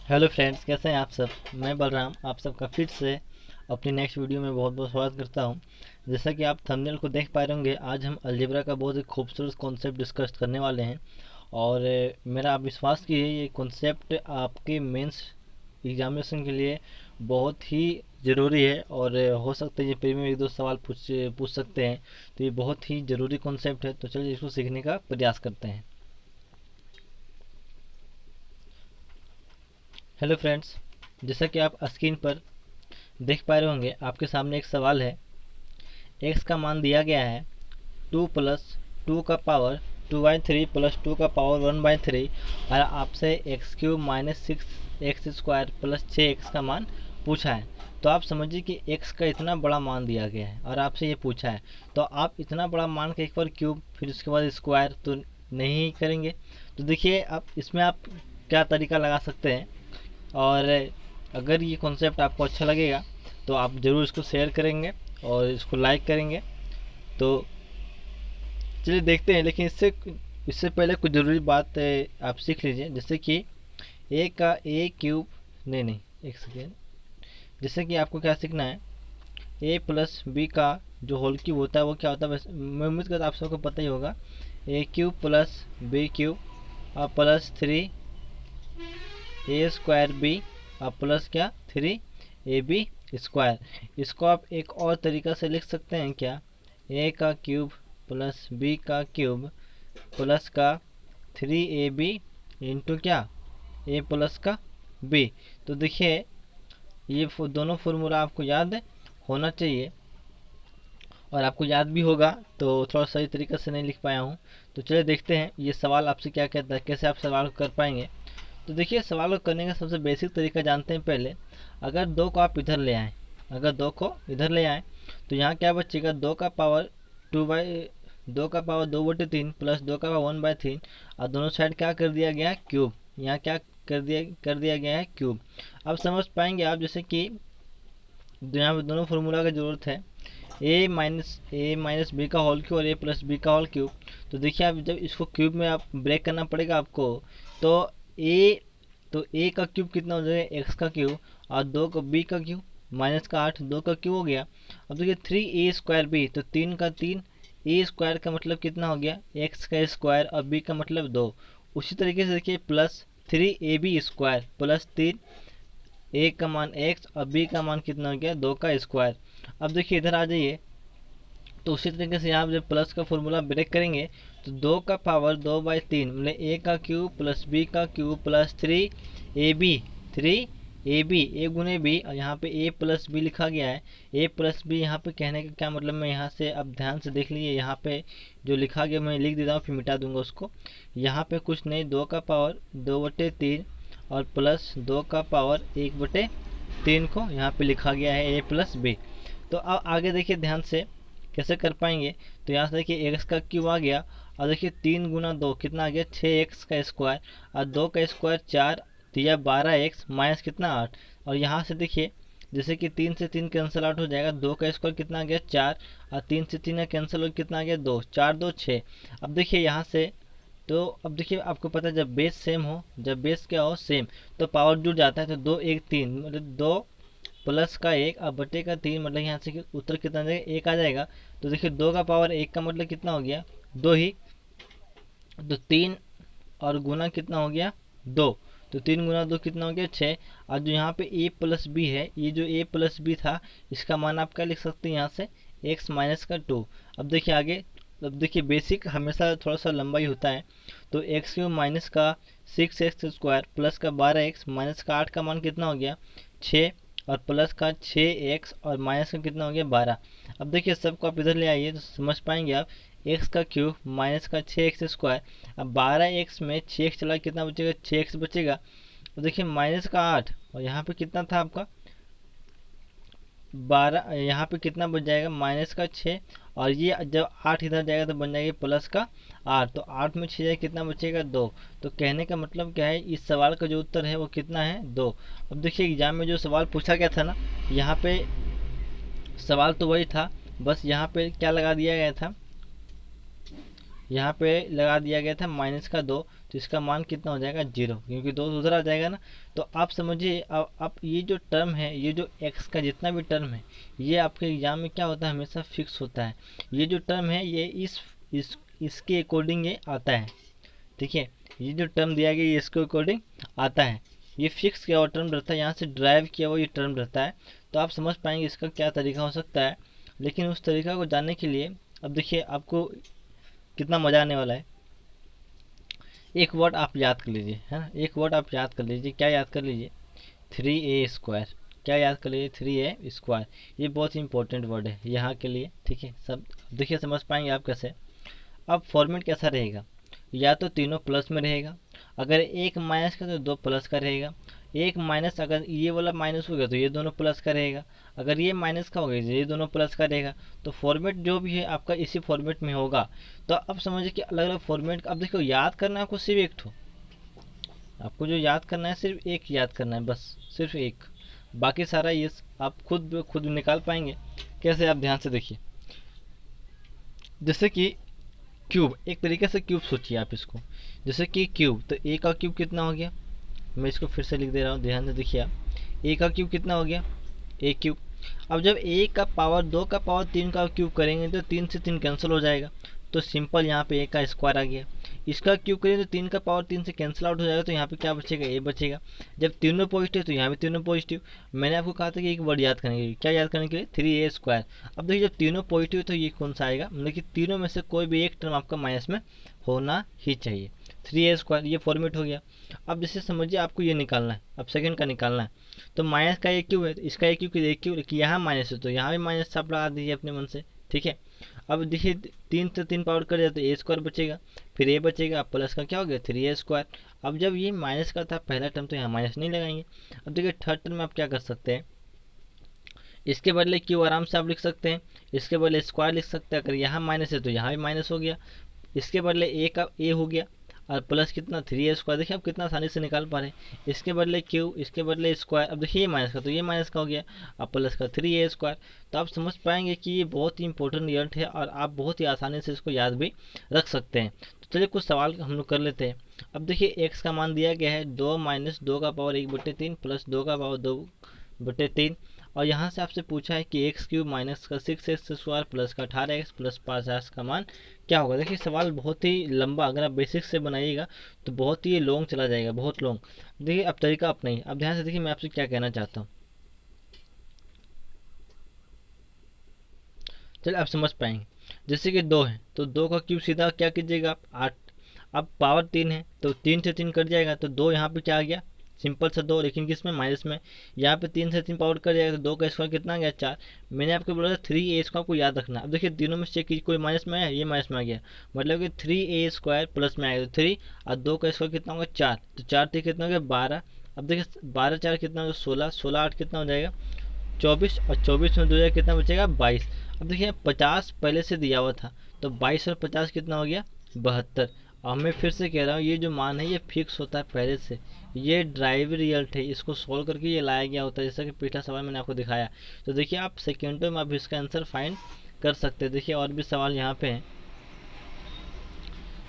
Hello friends, कैसे हैं आप सब। मैं बलराम आप सबका फिर से अपनी नेक्स्ट वीडियो में बहुत बहुत स्वागत करता हूं। जैसा कि आप थंबनेल को देख पा रहे होंगे, आज हम अलजेब्रा का बहुत ही खूबसूरत कॉन्सेप्ट डिस्कस करने वाले हैं। और मेरा आप विश्वास कीजिए, ये कॉन्सेप्ट आपके मेंस एग्जामिनेशन के लिए बहुत ही ज़रूरी है। और हो सकता है ये प्रीमियम एक दो सवाल पूछ सकते हैं। तो ये बहुत ही ज़रूरी कॉन्सेप्ट है, तो चलिए इसको सीखने का प्रयास करते हैं। हेलो फ्रेंड्स, जैसा कि आप स्क्रीन पर देख पा रहे होंगे, आपके सामने एक सवाल है। x का मान दिया गया है 2 प्लस 2 का पावर 2/3 प्लस 2 का पावर 1/3 और आपसे x cube minus 6x² plus 6x का मान पूछा है। तो आप समझिए कि x का इतना बड़ा मान दिया गया है और आपसे ये पूछा है, तो आप इतना बड़ा मान का एक बार क्यूब फिर उसके बाद स्क्वायर तो नहीं करेंगे। तो देखिए, आप इसमें आप क्या तरीका लगा सकते हैं। और अगर ये कॉन्सेप्ट आपको अच्छा लगेगा तो आप ज़रूर इसको शेयर करेंगे और इसको लाइक करेंगे। तो चलिए देखते हैं, लेकिन इससे इससे पहले कुछ ज़रूरी बात आप सीख लीजिए। जैसे कि ए का ए क्यूब, नहीं, एक सेकेंड। जैसे कि आपको क्या सीखना है, ए प्लस बी का जो होल क्यूब होता है वो क्या होता है। वैसे मैं उम्मीद करता हूँ आप सबको पता ही होगा। ए क्यूब प्लस बी क्यूब और प्लस 3a² बी और प्लस क्या 3ab स्क्वायर। इसको आप एक और तरीका से लिख सकते हैं क्या, ए का क्यूब प्लस बी का क्यूब प्लस का 3ab इंटू क्या ए प्लस का बी। तो देखिए, ये दोनों फार्मूला आपको याद होना चाहिए और आपको याद भी होगा। तो थोड़ा सही तरीके से नहीं लिख पाया हूँ। तो चलिए देखते हैं ये सवाल आपसे क्या कहता है, कैसे आप सवाल को कर पाएंगे। तो देखिए, सवाल को करने का सबसे बेसिक तरीका जानते हैं पहले। अगर दो को आप इधर ले आएँ, अगर दो को इधर ले आएँ तो यहाँ क्या बचेगा, दो का पावर 2/3 प्लस 2 का पावर 1/3 और दोनों साइड क्या कर दिया गया है, क्यूब। यहाँ क्या कर दिया गया है, क्यूब। अब समझ पाएंगे आप, जैसे कि यहाँ पे दोनों फार्मूला की ज़रूरत है, ए माइनस बी का होल क्यूब और ए प्लस बी का होल क्यूब। तो देखिए, आप जब इसको क्यूब में आप ब्रेक करना पड़ेगा आपको। तो ए तो ए का क्यूब कितना हो जाएगा, एक्स का क्यूब और दो का बी का क्यूब माइनस का 8, 2 का क्यूब हो गया। अब देखिए 3a² बी, तो 3 का 3, ए स्क्वायर का मतलब कितना हो गया, एक्स का स्क्वायर और बी का मतलब 2। उसी तरीके से देखिए प्लस 3ab² प्लस 3 ए का मान एक्स और बी का मान कितना हो गया, 2 का स्क्वायर। अब देखिए इधर आ जाइए, तो उसी तरीके से यहाँ जब प्लस का फॉर्मूला ब्रेक करेंगे तो 2 का पावर 2/3 मतलब ए का क्यूब प्लस बी का क्यूब प्लस 3ab ए गुने बी, और यहाँ पे ए प्लस बी लिखा गया है। ए प्लस बी यहाँ पे कहने का क्या मतलब, मैं यहाँ से अब ध्यान से देख लीजिए, यहाँ पे जो लिखा गया मैं लिख देता हूँ फिर मिटा दूंगा उसको। यहाँ पे कुछ नहीं, 2 का पावर 2/3 और प्लस 2 का पावर 1/3 को यहाँ पे लिखा गया है ए प्लस बी। तो अब आगे देखिए ध्यान से कैसे कर पाएंगे। तो यहाँ से देखिए एक्स का क्यूब आ गया और देखिए 3 × 2 कितना आ गया, 6x का स्क्वायर और 2 का स्क्वायर 4 दिया 12x माइनस कितना 8। और यहाँ से देखिए, जैसे कि 3 से 3 कैंसिल आउट हो जाएगा, 2 का स्क्वायर कितना आ गया 4 और 3 से 3 कैंसिल हो कितना आ गया 2, 4 2 6। अब देखिए यहाँ से, तो अब देखिए आपको पता है जब बेस सेम हो, जब बेस क्या हो सेम, तो पावर जुड़ जाता है। तो 2 1 3 मतलब 2 प्लस का 1 और बटे का 3 मतलब यहाँ से उत्तर कितना आ जाएगा, 1 आ जाएगा। तो देखिए 2 का पावर 1 का मतलब कितना हो गया, 2 ही। तो 3 और गुना कितना हो गया 2, तो 3 × 2 कितना हो गया 6। और जो यहाँ पे a प्लस बी है, ये जो a प्लस बी था, इसका मान आप क्या लिख सकते हैं यहाँ से, x माइनस का 2। अब देखिए आगे, अब देखिए बेसिक हमेशा थोड़ा सा लंबा ही होता है। तो एक्स क्यूब माइनस का 6x² प्लस का 12x माइनस का 8 का मान कितना हो गया 6 और प्लस का 6x और माइनस का कितना हो गया 12। अब देखिए सबको आप इधर ले आइए तो समझ पाएंगे आप, एक्स का क्यूब माइनस का 6x²। अब 12x में 6x चला कितना बचेगा, 6x बचेगा। तो देखिए माइनस का 8 और यहाँ पे कितना था आपका 12, यहाँ पे कितना बच जाएगा माइनस का 6। और ये जब 8 इधर जाएगा तो बन जाएगा प्लस का 8, तो 8 में 6 जाएगा कितना बचेगा 2। तो कहने का मतलब क्या है, इस सवाल का जो उत्तर है वो कितना है 2। अब देखिए एग्जाम में जो सवाल पूछा गया था ना, यहाँ पे सवाल तो वही था, बस यहाँ पे क्या लगा दिया गया था, यहाँ पे लगा दिया गया था -2, तो इसका मान कितना हो जाएगा 0, क्योंकि 2 उधर आ जाएगा ना। तो आप समझिए अब ये जो टर्म है, ये जो x का जितना भी टर्म है, ये आपके एग्जाम में क्या होता है, हमेशा फिक्स होता है। ये जो टर्म है ये इसके अकॉर्डिंग ये आता है, ठीक है। ये जो टर्म दिया गया ये इसके अकॉर्डिंग आता है, ये फिक्स किया हुआ टर्म रहता है, यहाँ से ड्राइव किया हुआ ये टर्म रहता है। तो आप समझ पाएंगे इसका क्या तरीका हो सकता है। लेकिन उस तरीका को जानने के लिए अब देखिए आपको कितना मज़ा आने वाला है। एक वर्ड आप याद कर लीजिए, है ना, एक वर्ड आप याद कर लीजिए। क्या याद कर लीजिए, 3a²। क्या याद कर लीजिए, 3a²। ये बहुत ही इंपॉर्टेंट वर्ड है यहाँ के लिए, ठीक है। सब देखिए समझ पाएंगे आप कैसे। अब फॉर्मेट कैसा रहेगा, या तो तीनों प्लस में रहेगा, अगर एक माइनस का तो दो प्लस का रहेगा, एक माइनस अगर ये वाला माइनस हो गया तो ये दोनों प्लस का रहेगा, अगर ये माइनस का हो गया तो ये दोनों प्लस का रहेगा। तो फॉर्मेट जो भी है आपका इसी फॉर्मेट में होगा। तो अब समझिए कि अलग अलग फॉर्मेट, अब देखो याद करना है आपको सिर्फ एक ठो, आपको जो याद करना है सिर्फ एक याद करना है, बस सिर्फ एक। बाकी सारा ये आप खुद निकाल पाएंगे। कैसे, आप ध्यान से देखिए। जैसे कि क्यूब, एक तरीके से क्यूब सोचिए आप इसको, जैसे कि क्यूब, तो ए का क्यूब कितना हो गया, मैं इसको फिर से लिख दे रहा हूँ, ध्यान से देखिए आप। ए का क्यूब कितना हो गया, ए क्यूब। अब जब ए का पावर 2 का पावर 3 का क्यूब करेंगे तो 3 से 3 कैंसिल हो जाएगा, तो सिंपल यहाँ पे ए का स्क्वायर आ गया। इसका क्यूब करेंगे तो 3 का पावर 3 से कैंसिल आउट हो जाएगा, तो यहाँ पे क्या बचेगा, ए बचेगा। जब तीनों पॉजिटिव तो यहाँ भी तीनों पॉजिटिव। मैंने आपको कहा था कि एक वर्ड याद करने के लिए, क्या याद करने के लिए, 3a²। अब देखिए जब तीनों पॉजिटिव तो ये कौन सा आएगा, मतलब कि तीनों में से कोई भी एक टर्म आपका माइनस में होना ही चाहिए। 3a², ये फॉर्मेट हो गया। अब जैसे समझिए आपको ये निकालना है, अब सेकंड का निकालना है, तो माइनस का एक क्यूब है, इसका एक क्यूब, एक क्यूब, यहाँ माइनस है तो यहाँ भी माइनस आप लगा दीजिए अपने मन से, ठीक है। अब देखिए 3 से 3 पावर कर दिया तो a² बचेगा, फिर a बचेगा, प्लस का क्या हो गया, 3a²। अब जब ये माइनस का था पहला टर्म तो यहाँ माइनस नहीं लगाएंगे। अब देखिए थर्ड टर्म में आप क्या कर सकते हैं, इसके बदले क्यू आराम से आप लिख सकते हैं, इसके बदले स्क्वायर लिख सकते हैं। अगर यहाँ माइनस है तो यहाँ भी माइनस हो गया, इसके बदले ए का ए हो गया, और प्लस कितना, 3a²। देखिए आप कितना आसानी से निकाल पा रहे हैं। इसके बदले क्यू, इसके बदले स्क्वायर। अब देखिए ये माइनस का तो ये माइनस का हो गया, अब प्लस का 3a²। तो आप समझ पाएंगे कि ये बहुत ही इंपॉर्टेंट रिजल्ट है और आप बहुत ही आसानी से इसको याद भी रख सकते हैं। तो चलिए कुछ सवाल हम लोग कर लेते हैं। अब देखिए x का मान दिया गया है 2 - 2 का पावर 1/3 प्लस 2 का पावर 2/3, और यहाँ से आपसे पूछा है कि x³ माइनस का 6x² प्लस का 18x प्लस 5 का मान क्या होगा। देखिए सवाल बहुत ही लंबा, अगर आप बेसिक से बनाइएगा तो बहुत ही लॉन्ग चला जाएगा, बहुत लॉन्ग। देखिए अब तरीका अपनाइए, अब ध्यान से देखिए मैं आपसे क्या कहना चाहता हूँ, चलिए आप समझ पाएंगे। जैसे कि 2 है तो 2 का क्यूब सीधा क्या कीजिएगा आप, 8। अब पावर 3 है तो 3 से 3 कट जाएगा, तो 2 यहाँ पे क्या आ गया, सिंपल सा 2, लेकिन किस में, माइनस में। यहाँ पे 3 से 3 पावर कट जाएगा तो 2 का स्क्वायर कितना आ गया, 4। मैंने आपको बोला था 3a² को याद रखना। अब देखिए तीनों में से कोई माइनस में आया, ये माइनस में आ गया, मतलब कि 3a² प्लस में आएगा तो 3, और 2 का स्क्वायर कितना होगा, 4, तो 4 3 कितना हो गया, 12। अब देखिए 12 4 कितना हो गया, 16, 16 8 कितना हो जाएगा, 24, और 24 में 2 कितना बचेगा, 22। अब देखिए 50 पहले से दिया हुआ था, तो 22 और 50 कितना हो गया, 72। और मैं फिर से कह रहा हूँ ये जो मान है ये फिक्स होता है पहले से, ये ड्राइव रिजल्ट है, इसको सॉल्व करके ये लाया गया होता है, जैसा कि पिछला सवाल मैंने आपको दिखाया। तो देखिए आप सेकेंडों में आप इसका आंसर फाइंड कर सकते हैं। देखिए और भी सवाल यहाँ पे हैं।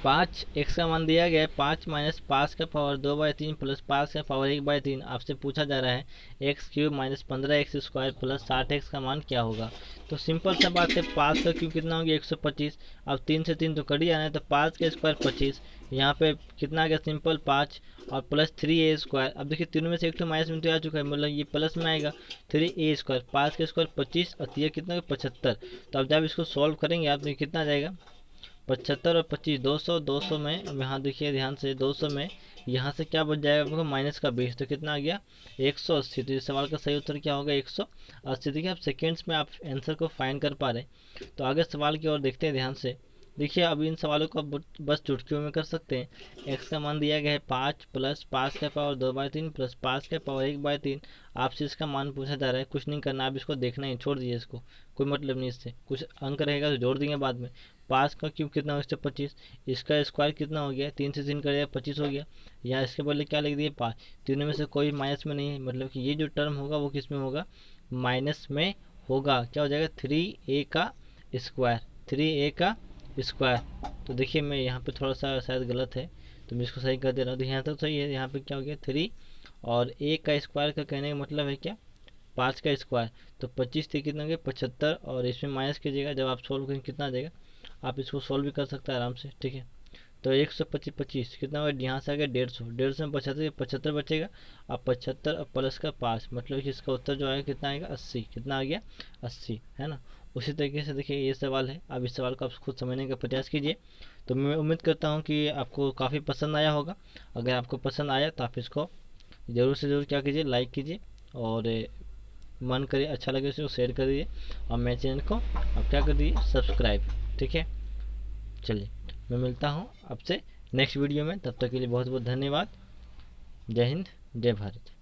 5 x का मान दिया गया है 5 - 5 का पावर 2/3 प्लस 5 का पावर 1/3। आपसे पूछा जा रहा है x³ minus 15x² plus 60x का मान क्या होगा। तो सिंपल सा बात है, 5 का क्यूब कितना हो गया, 125। अब 3 से 3 तो कट ही आना है, तो 5 का स्क्वायर 25, यहाँ पे कितना आ गया, सिंपल 5, और प्लस 3a²। अब देखिए तीनों में से एक तो माइनस में तो आ चुका है, मतलब ये प्लस में आएगा, 3a², 5 का स्क्वायर 25, और ये कितना 75। तो अब जब इसको सॉल्व करेंगे आप, देखिए कितना आ जाएगा, 75 और 25, 200, 200 में, अब यहाँ देखिए ध्यान से, 200 में यहाँ से क्या बच जाएगा आपको, माइनस का 20, तो कितना आ गया, 180। तो इस सवाल का सही उत्तर क्या होगा, 180। देखिए आप सेकेंड्स में आप आंसर को फाइंड कर पा रहे हैं। तो आगे सवाल की ओर देखते हैं ध्यान से। देखिए अब इन सवालों को आप बस चुटकियों में कर सकते हैं। x का मान दिया गया है 5 प्लस 5 का पावर 2/3 प्लस 5 का पावर 1/3। आपसे इसका मान पूछा जा रहा है, कुछ नहीं करना, आप इसको देखना ही, छोड़ दीजिए इसको, कोई मतलब नहीं इससे। कुछ अंक रहेगा तो जोड़ देंगे बाद में। 5 का क्यूब कितना हो, 125, इसका स्क्वायर कितना हो गया, 3 से 3 कर दिया, 25 हो गया। यहाँ इसके बदले क्या लिख दिए, 5। तीनों में से कोई माइनस में नहीं है, मतलब कि ये जो टर्म होगा वो किस में होगा, माइनस में होगा। क्या हो जाएगा, 3a² 3a² स्क्वायर। तो देखिए मैं यहाँ पे थोड़ा सा शायद गलत है, तो मैं इसको सही कर दे रहा हूँ। तो यहाँ तक सही है। यहाँ पे क्या हो गया 3 और 1 का स्क्वायर का कहने का मतलब है क्या 5 का स्क्वायर। तो 25 से कितना हो गया 75, और इसमें माइनस कीजिएगा जब आप सोल्व करेंगे कितना आ जाएगा। आप इसको सोल्व भी कर सकते हैं आराम से, ठीक है। तो 125 25 कितना होगा, यहाँ से आ गया 150, 150 में 75 75 बचेगा। अब 75 और प्लस का 5 मतलब कि इसका उत्तर जो आएगा कितना आएगा 80। कितना आ गया 80, है ना। उसी तरीके से देखिए ये सवाल है, अब इस सवाल को आप खुद समझने का प्रयास कीजिए। तो मैं उम्मीद करता हूँ कि आपको काफ़ी पसंद आया होगा। अगर आपको पसंद आया तो आप इसको ज़रूर से ज़रूर क्या कीजिए, लाइक कीजिए, और मन करे अच्छा लगे तो शेयर कर दीजिए, और मेरे चैनल को आप क्या कर दीजिए सब्सक्राइब, ठीक है। चलिए मैं मिलता हूँ आपसे नेक्स्ट वीडियो में, तब तक के लिए बहुत बहुत धन्यवाद। जय हिंद, जय भारत।